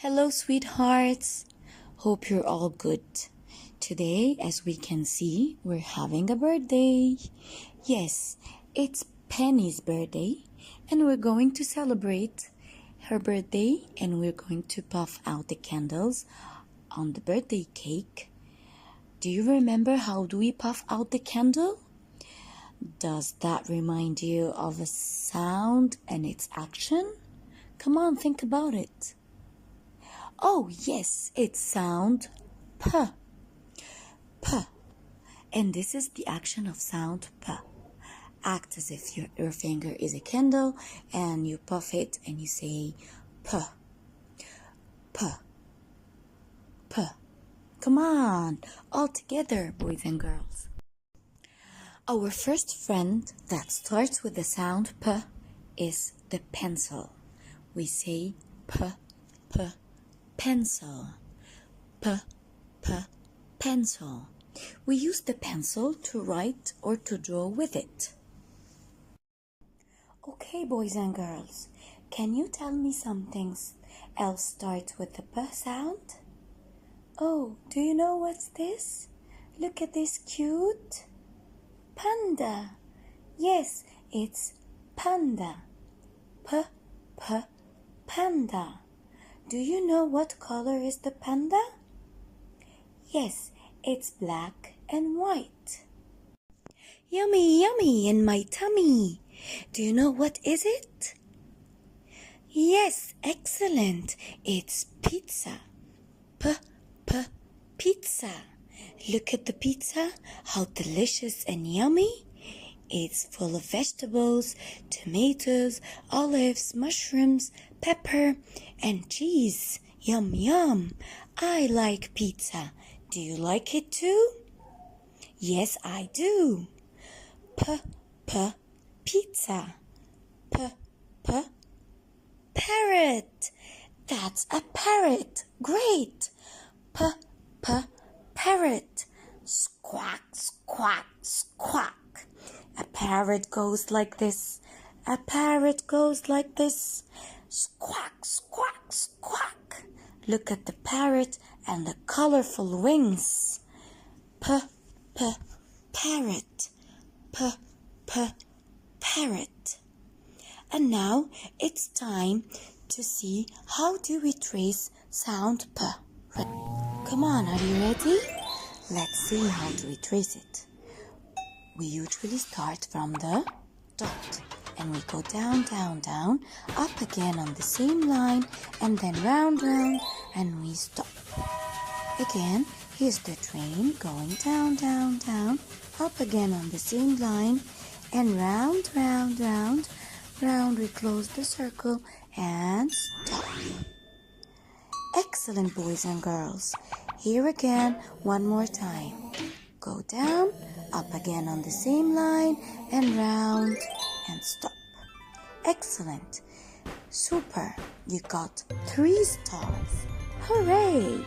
Hello, sweethearts. Hope you're all good. Today, as we can see, we're having a birthday. Yes, it's Penny's birthday, and we're going to celebrate her birthday, and we're going to puff out the candles on the birthday cake. Do you remember how do we puff out the candle? Does that remind you of a sound and its action? Come on, think about it. Oh, yes, it's sound P. P. And this is the action of sound P. Act as if your finger is a candle and you puff it and you say P. P. P. Come on, all together, boys and girls. Our first friend that starts with the sound P is the pencil. We say P, P, pencil. P, P, pencil. We use the pencil to write or to draw with it. Okay, boys and girls, can you tell me something else starts with the P sound? Oh, do you know what's this? Look at this cute panda. Yes, it's panda. P, P, panda. Do you know what color is the panda? Yes, it's black and white. Yummy, yummy in my tummy. Do you know what is it? Yes, excellent. It's pizza. P, P, pizza. Look at the pizza, how delicious and yummy. It's full of vegetables, tomatoes, olives, mushrooms, pepper, and cheese. Yum, yum. I like pizza. Do you like it too? Yes, I do. P, P, pizza. P, P, parrot. That's a parrot. Great. P, P, parrot. Squawk, squawk, squawk. A parrot goes like this. A parrot goes like this. Squawk, squawk, squawk. Look at the parrot and the colorful wings. P, P, parrot. P, P, parrot. And now it's time to see how do we trace sound P. Come on, are you ready? Let's see how do we trace it. We usually start from the dot and we go down, down, down, up again on the same line and then round, round and we stop. Again, here's the train going down, down, down, up again on the same line and round, round, round, round. We close the circle and stop. Excellent, boys and girls. Here again, one more time. Go down, up again on the same line, and round, and stop. Excellent. Super. You got 3 stars. Hooray!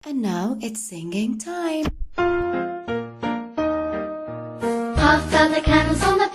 And now it's singing time. Puff out the candles on the